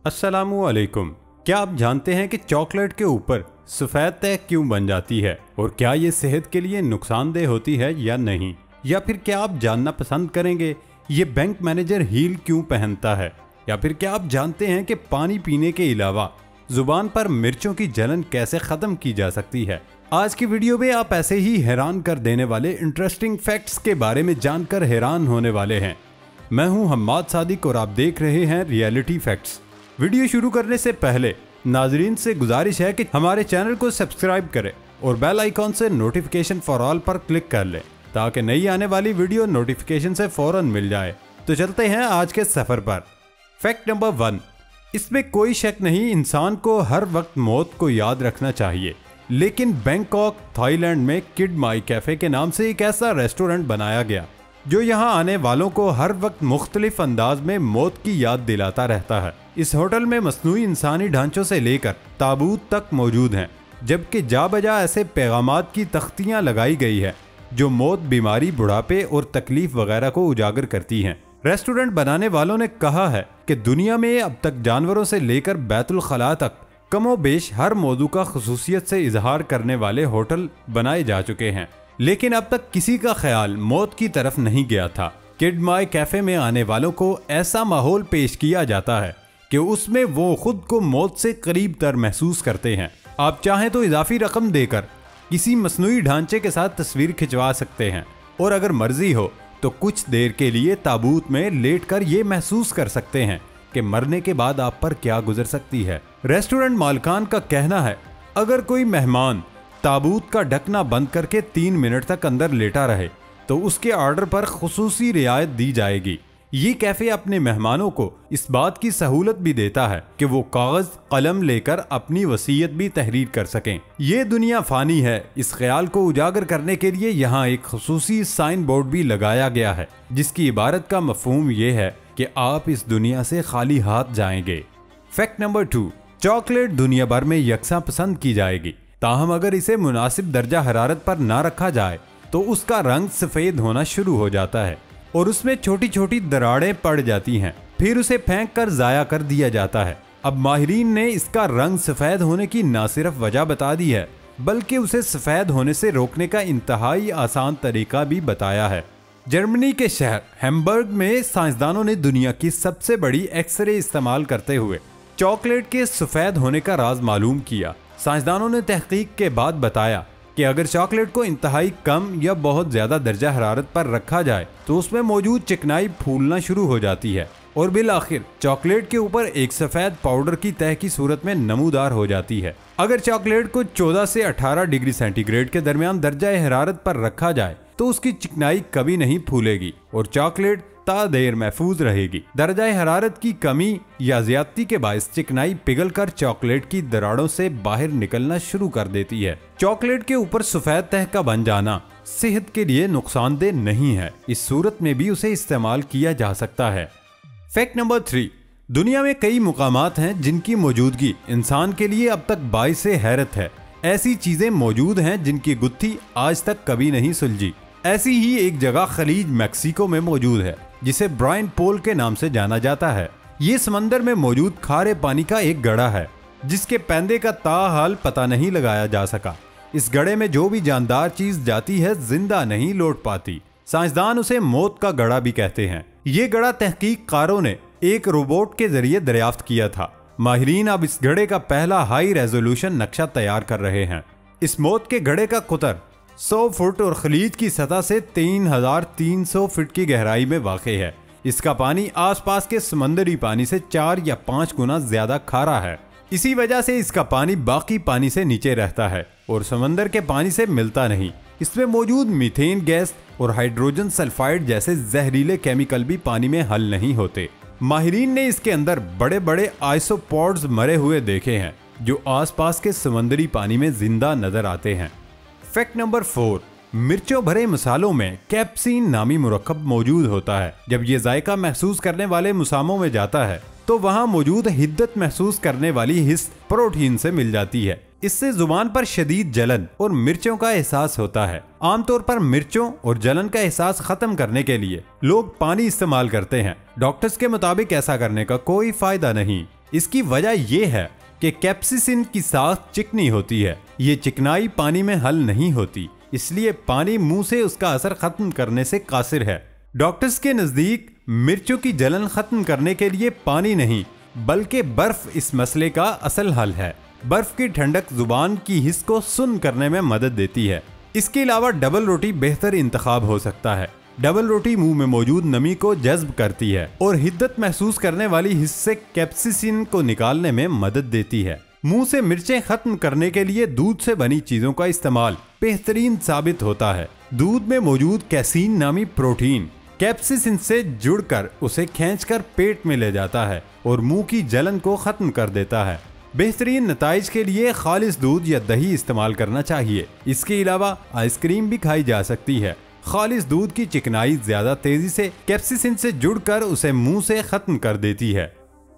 अस्सलामुअलैकुम। क्या आप जानते हैं कि चॉकलेट के ऊपर सफ़ेद तह क्यों बन जाती है और क्या ये सेहत के लिए नुकसानदेह होती है या नहीं? या फिर क्या आप जानना पसंद करेंगे ये बैंक मैनेजर हील क्यों पहनता है? या फिर क्या आप जानते हैं कि पानी पीने के अलावा जुबान पर मिर्चों की जलन कैसे ख़त्म की जा सकती है? आज की वीडियो में आप ऐसे ही हैरान कर देने वाले इंटरेस्टिंग फैक्ट्स के बारे में जानकर हैरान होने वाले हैं। मैं हूं हम्माद सादिक और आप देख रहे हैं रियलिटी फैक्ट्स। वीडियो शुरू करने से पहले नाजरीन से गुजारिश है कि हमारे चैनल को सब्सक्राइब करें और बेल आइकॉन से नोटिफिकेशन फॉर ऑल पर क्लिक कर लें ताकि नई आने वाली वीडियो नोटिफिकेशन से फौरन मिल जाए। तो चलते हैं आज के सफर पर। फैक्ट नंबर 1, इसमें कोई शक नहीं, इंसान को हर वक्त मौत को याद रखना चाहिए। लेकिन बैंकॉक थाईलैंड में किड माई कैफे के नाम से एक ऐसा रेस्टोरेंट बनाया गया जो यहाँ आने वालों को हर वक्त मुख्तलिफ अंदाज में मौत की याद दिलाता रहता है। इस होटल में मसनूई इंसानी ढांचों से लेकर ताबूत तक मौजूद हैं, जबकि जा बजा ऐसे पैगामात की तख्तियाँ लगाई गई है जो मौत, बीमारी, बुढ़ापे और तकलीफ वगैरह को उजागर करती हैं। रेस्टोरेंट बनाने वालों ने कहा है कि दुनिया में अब तक जानवरों से लेकर बैतुल खला तक कमोबेश हर मौजू का खुसूसियत से इजहार करने वाले होटल बनाए जा चुके हैं, लेकिन अब तक किसी का ख्याल मौत की तरफ नहीं गया था। किड माई कैफे में आने वालों को ऐसा माहौल पेश किया जाता है कि उसमें वो खुद को मौत से करीब तर महसूस करते हैं। आप चाहें तो इजाफी रकम देकर किसी मसनूई ढांचे के साथ तस्वीर खिंचवा सकते हैं और अगर मर्जी हो तो कुछ देर के लिए ताबूत में लेटकर ये महसूस कर सकते हैं कि मरने के बाद आप पर क्या गुजर सकती है। रेस्टोरेंट मालिकान का कहना है, अगर कोई मेहमान ताबूत का ढकना बंद करके 3 मिनट तक अंदर लेटा रहे तो उसके ऑर्डर पर खुसूसी रियायत दी जाएगी। ये कैफे अपने मेहमानों को इस बात की सहूलत भी देता है कि वो कागज कलम लेकर अपनी वसीयत भी तहरीर कर सकें। ये दुनिया फानी है, इस ख्याल को उजागर करने के लिए यहाँ एक खुसूसी साइन बोर्ड भी लगाया गया है जिसकी इबारत का मफहूम ये है कि आप इस दुनिया से खाली हाथ जाएंगे। फैक्ट नंबर 2, चॉकलेट दुनिया भर में यकसा पसंद की जाएगी, ताहम अगर इसे मुनासिब दर्जा हरारत पर ना रखा जाए तो उसका रंग सफ़ेद होना शुरू हो जाता है और उसमें छोटी छोटी दरारें पड़ जाती हैं, फिर उसे फेंक कर ज़ाया कर दिया जाता है। अब माहिरीन ने इसका रंग सफ़ेद होने की न सिर्फ वजह बता दी है बल्कि उसे सफ़ेद होने से रोकने का इंतहाई आसान तरीका भी बताया है। जर्मनी के शहर हैम्बर्ग में साइंसदानों ने दुनिया की सबसे बड़ी एक्सरे इस्तेमाल करते हुए चॉकलेट के सफ़ेद होने का राज मालूम किया। साइंसदानों ने तहकीक के बाद बताया कि अगर चॉकलेट को इंतहाई कम या बहुत ज़्यादा दर्जा हरारत पर रखा जाए तो उसमें मौजूद चिकनाई फूलना शुरू हो जाती है और बिल आखिर चॉकलेट के ऊपर एक सफ़ेद पाउडर की तह की सूरत में नमूदार हो जाती है। अगर चॉकलेट को 14 से 18 डिग्री सेंटीग्रेड के दरमियान दर्जा हरारत पर रखा जाए तो उसकी चिकनाई कभी नहीं फूलेगी और चॉकलेट ता देर महफूज रहेगी। दर्जा हरारत की कमी या ज्यादती के बायस चिकनाई पिघलकर चॉकलेट की दरारों से बाहर निकलना शुरू कर देती है। चॉकलेट के ऊपर सफेद तह का बन जाना सेहत के लिए नुकसानदेह नहीं है, इस सूरत में भी उसे इस्तेमाल किया जा सकता है। फैक्ट नंबर 3, दुनिया में कई मुकामात हैं जिनकी मौजूदगी इंसान के लिए अब तक बाइस हैरत है। ऐसी चीजें मौजूद हैं जिनकी गुत्थी आज तक कभी नहीं सुलझी। ऐसी ही एक जगह खलीज मैक्सिको में मौजूद है जिसे ब्रायन पोल के नाम से जाना जाता है। ये समंदर में मौजूद खारे पानी का एक गड़ा है जिसके पैंदे का ताहाल पता नहीं लगाया जा सका। इस गड़े में जो भी जानदार चीज जाती है जिंदा नहीं लौट पाती। साइंसदान उसे मौत का गड़ा भी कहते हैं। ये गड़ा तहकीककारों ने एक रोबोट के जरिए दरियाफ्त किया था। माहिरीन अब इस गड़े का पहला हाई रेजोल्यूशन नक्शा तैयार कर रहे हैं। इस मौत के गड़े का कुतर 100 फुट और खलीज की सतह से 3300 फीट की गहराई में वाक़े है। इसका पानी आसपास के समंदरी पानी से 4 या 5 गुना ज्यादा खारा है। इसी वजह से इसका पानी बाकी पानी से नीचे रहता है और समंदर के पानी से मिलता नहीं। इसमें मौजूद मीथेन गैस और हाइड्रोजन सल्फाइड जैसे जहरीले केमिकल भी पानी में हल नहीं होते। माहिरीन ने इसके अंदर बड़े बड़े आइसोपॉड्स मरे हुए देखे हैं जो आसपास के समंदरी पानी में जिंदा नजर आते हैं। फैक्ट नंबर 4, मिर्चों भरे मसालों में कैप्सीन नामी मुरक्कब मौजूद होता है। जब ये जायका महसूस करने वाले मुसामों में जाता है तो वहाँ मौजूद हिद्दत महसूस करने वाली हिस्स प्रोटीन से मिल जाती है। इससे जुबान पर शदीद जलन और मिर्चों का एहसास होता है। आमतौर पर मिर्चों और जलन का एहसास खत्म करने के लिए लोग पानी इस्तेमाल करते हैं। डॉक्टर्स के मुताबिक ऐसा करने का कोई फायदा नहीं। इसकी वजह ये है कि कैप्सिसिन की साख चिकनी होती है। ये चिकनाई पानी में हल नहीं होती, इसलिए पानी मुंह से उसका असर खत्म करने से कासिर है। डॉक्टर्स के नजदीक मिर्चों की जलन खत्म करने के लिए पानी नहीं बल्कि बर्फ इस मसले का असल हल है। बर्फ की ठंडक जुबान की हिस्स को सुन्न करने में मदद देती है। इसके अलावा डबल रोटी बेहतर इंतखाब हो सकता है। डबल रोटी मुंह में मौजूद नमी को जज्ब करती है और हिद्दत महसूस करने वाली हिस्से कैप्सिसिन को निकालने में मदद देती है। मुंह से मिर्चें खत्म करने के लिए दूध से बनी चीजों का इस्तेमाल बेहतरीन साबित होता है। दूध में मौजूद कैसीन नामी प्रोटीन कैप्सिसिन से जुड़कर उसे खींचकर पेट में ले जाता है और मुंह की जलन को खत्म कर देता है। बेहतरीन नताइज के लिए खालिस दूध या दही इस्तेमाल करना चाहिए। इसके अलावा आइसक्रीम भी खाई जा सकती है। खालिस दूध की चिकनाई ज्यादा तेजी से कैप्सिसिन से जुड़कर उसे मुंह से खत्म कर देती है।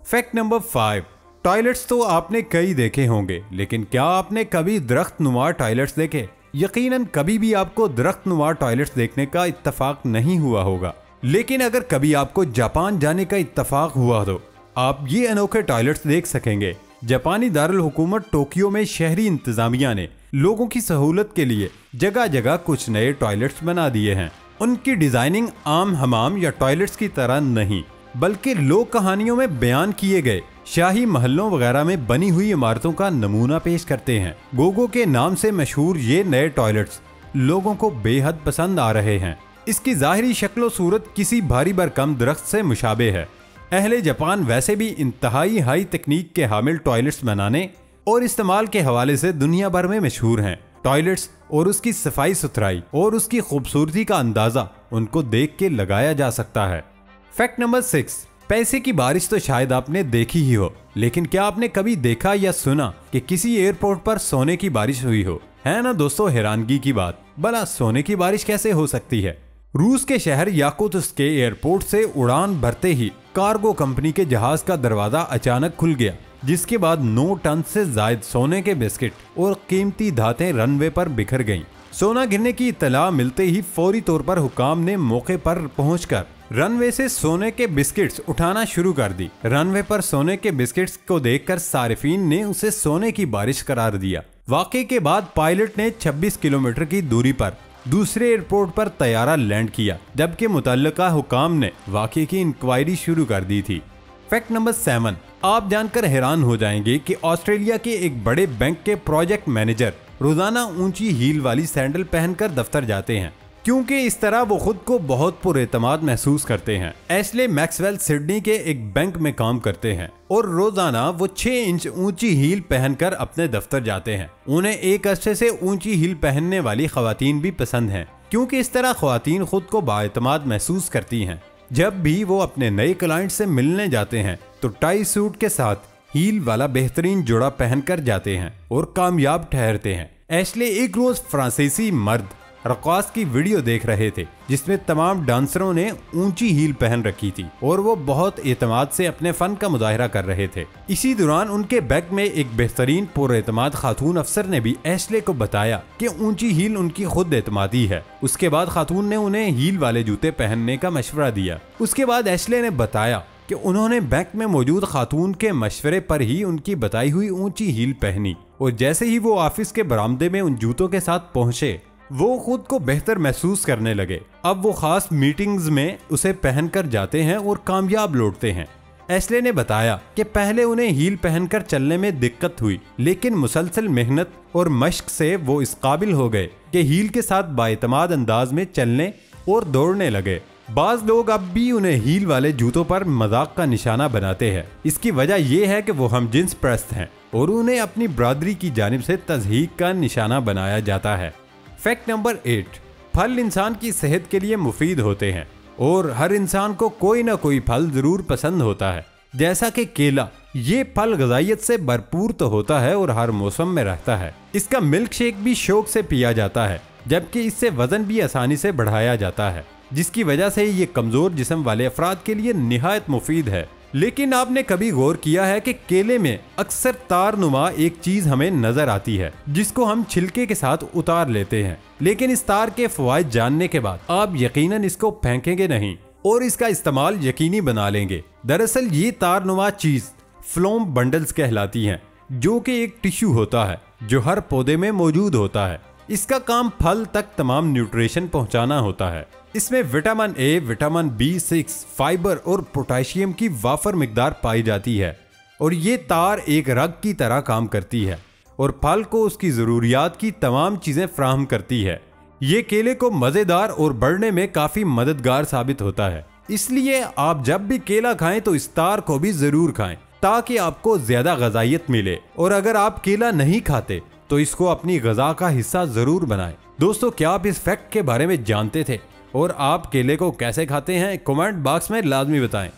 फैक्ट नंबर 5, टॉयलेट्स तो आपने कई देखे होंगे, लेकिन क्या आपने कभी दरख्त नुमा टॉयलेट्स देखे? यकीनन कभी भी आपको दरख्त नुमा टॉयलेट्स देखने का इत्तफाक नहीं हुआ होगा, लेकिन अगर कभी आपको जापान जाने का इत्तफाक हुआ तो आप ये अनोखे टॉयलेट्स देख सकेंगे। जापानी दारुल हुकूमत टोक्यो में शहरी इंतजामिया ने लोगों की सहूलत के लिए जगह जगह कुछ नए टॉयलेट्स बना दिए हैं। उनकी डिजाइनिंग आम हमाम या टॉयलेट्स की तरह नहीं बल्कि लोक कहानियों में बयान किए गए शाही महलों वगैरह में बनी हुई इमारतों का नमूना पेश करते हैं। गोगो के नाम से मशहूर ये नए टॉयलेट्स लोगों को बेहद पसंद आ रहे हैं। इसकी जाहिरी शक्ल सूरत किसी भारी भरकम दरख्त से मुशाबे है। अहले जापान वैसे भी इंतहाई हाई तकनीक के हामिल टॉयलेट्स बनाने और इस्तेमाल के हवाले से दुनिया भर में मशहूर हैं। टॉयलेट्स और उसकी सफाई सुथराई और उसकी खूबसूरती का अंदाजा उनको देख के लगाया जा सकता है। फैक्ट नंबर 6, पैसे की बारिश तो शायद आपने देखी ही हो, लेकिन क्या आपने कभी देखा या सुना कि किसी एयरपोर्ट पर सोने की बारिश हुई हो? है ना दोस्तों हैरानगी की बात। भला सोने की बारिश कैसे हो सकती है? रूस के शहर याकुत्स्क के एयरपोर्ट से उड़ान भरते ही कार्गो कंपनी के जहाज का दरवाजा अचानक खुल गया, जिसके बाद 9 टन से जायद सोने के बिस्किट और कीमती धातें रनवे पर बिखर गईं। सोना गिरने की इत्तला मिलते ही फौरी तौर पर हुकाम ने मौके पर पहुंचकर रनवे से सोने के बिस्किट्स उठाना शुरू कर दी। रनवे पर सोने के बिस्किट्स को देखकर सारिफीन ने उसे सोने की बारिश करार दिया। वाकये के बाद पायलट ने 26 किलोमीटर की दूरी पर दूसरे एयरपोर्ट पर तैयारा लैंड किया, जबकि मुतल्लिका हुकाम ने वाकये की इंक्वायरी शुरू कर दी थी। फैक्ट नंबर 7, आप जानकर हैरान हो जाएंगे कि ऑस्ट्रेलिया के एक बड़े बैंक के प्रोजेक्ट मैनेजर रोजाना ऊंची हील वाली सैंडल पहनकर दफ्तर जाते हैं, क्योंकि इस तरह वो खुद को बहुत पुरएतमाद महसूस करते हैं। एशले मैक्सवेल सिडनी के एक बैंक में काम करते हैं और रोजाना वो 6 इंच ऊंची हील पहनकर अपने दफ्तर जाते हैं। उन्हें एक अरसे से ऊंची हील पहनने वाली खवातीन भी पसंद हैं, क्योंकि इस तरह खवातीन खुद को बाएतमाद महसूस करती हैं। जब भी वो अपने नए क्लाइंट से मिलने जाते हैं तो टाई सूट के साथ हील वाला बेहतरीन जोड़ा पहनकर जाते हैं और कामयाब ठहरते हैं। एशले एक रोज फ्रांसीसी मर्द रक़ास की वीडियो देख रहे थे, जिसमें तमाम डांसरों ने ऊंची हील पहन रखी थी और वो बहुत एतमाद से अपने फन का मुजाहिरा कर रहे थे। इसी दौरान उनके बैंक में एक बेहतरीन पुरएतमाद खातून अफसर ने भी एशले को बताया कि ऊंची हील उनकी खुद एतमादी है। उसके बाद खातून ने उन्हें हील वाले जूते पहनने का मशवरा दिया। उसके बाद एशले ने बताया कि उन्होंने बैंक में मौजूद खातून के मशवरे पर ही उनकी बताई हुई ऊंची हील पहनी और जैसे ही वो ऑफिस के बरामदे में उन जूतों के साथ पहुंचे, वो खुद को बेहतर महसूस करने लगे। अब वो खास मीटिंग्स में उसे पहनकर जाते हैं और कामयाब लौटते हैं। एशले ने बताया कि पहले उन्हें हील पहनकर चलने में दिक्कत हुई, लेकिन मुसलसल मेहनत और मश्क से वो इस काबिल हो गए कि हील के साथ बाएतमाद अंदाज में चलने और दौड़ने लगे। बाज लोग अब भी उन्हें हील वाले जूतों पर मजाक का निशाना बनाते हैं। इसकी वजह यह है कि वो हम जिन्स परस्त हैं और उन्हें अपनी बरादरी की जानिब से तज़हीक का निशाना बनाया जाता है। फैक्ट नंबर 8, फल इंसान की सेहत के लिए मुफीद होते हैं और हर इंसान को कोई ना कोई फल जरूर पसंद होता है। जैसा कि केला, ये फल ग़िज़ाइयत से भरपूर तो होता है और हर मौसम में रहता है। इसका मिल्क शेक भी शौक से पिया जाता है, जबकि इससे वजन भी आसानी से बढ़ाया जाता है, जिसकी वजह से ये कमजोर जिस्म वाले अफराद के लिए निहायत मुफीद है। लेकिन आपने कभी गौर किया है कि केले में अक्सर तार नुमा एक चीज हमें नजर आती है, जिसको हम छिलके के साथ उतार लेते हैं, लेकिन इस तार के फवाइद जानने के बाद आप यकीनन इसको फेंकेंगे नहीं और इसका इस्तेमाल यकीनी बना लेंगे। दरअसल ये तार नुमा चीज फ्लोम बंडल्स कहलाती हैं, जो कि एक टिश्यू होता है जो हर पौधे में मौजूद होता है। इसका काम फल तक तमाम न्यूट्रिशन पहुंचाना होता है। इसमें vitamin A, vitamin B6, fibre और पोटेशियम की वाफर मिकदार पाई जाती है और ये तार एक रग की तरह काम करती है और फल को उसकी जरूरियात की तमाम चीजें फराहम करती है। ये केले को मजेदार और बढ़ने में काफी मददगार साबित होता है, इसलिए आप जब भी केला खाएं तो इस तार को भी जरूर खाएं ताकि आपको ज्यादा ग़िज़ाइयत मिले। और अगर आप केला नहीं खाते तो इसको अपनी ग़िज़ा का हिस्सा जरूर बनाएं। दोस्तों, क्या आप इस फैक्ट के बारे में जानते थे और आप केले को कैसे खाते हैं? कमेंट बॉक्स में लाजमी बताएं।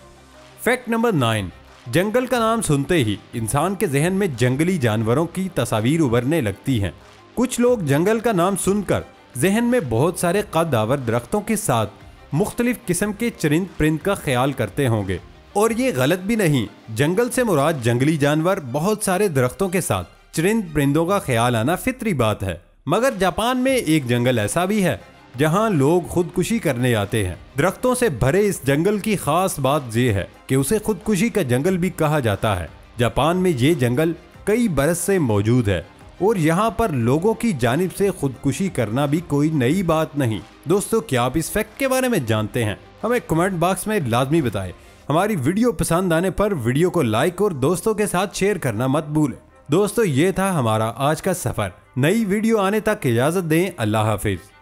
फैक्ट नंबर 9, जंगल का नाम सुनते ही इंसान के जहन में जंगली जानवरों की तस्वीर उभरने लगती हैं। कुछ लोग जंगल का नाम सुनकर जहन में बहुत सारे कद-आवर दरख्तों के साथ मुख्तलिफ किस्म के चरिंद परिंद का ख्याल करते होंगे, और ये गलत भी नहीं। जंगल से मुराद जंगली जानवर, बहुत सारे दरख्तों के साथ चरिंद परिंदों का ख्याल आना फितरी बात है। मगर जापान में एक जंगल ऐसा भी है जहां लोग खुदकुशी करने आते हैं। दरख्तों से भरे इस जंगल की खास बात यह है कि उसे खुदकुशी का जंगल भी कहा जाता है। जापान में ये जंगल कई बरस से मौजूद है और यहाँ पर लोगों की जानिब से खुदकुशी करना भी कोई नई बात नहीं। दोस्तों, क्या आप इस फैक्ट के बारे में जानते हैं? हमें कमेंट बॉक्स में लाजमी बताएं। हमारी वीडियो पसंद आने पर वीडियो को लाइक और दोस्तों के साथ शेयर करना मत भूलें। दोस्तों, ये था हमारा आज का सफर। नई वीडियो आने तक इजाजत दें। अल्लाह हाफिज।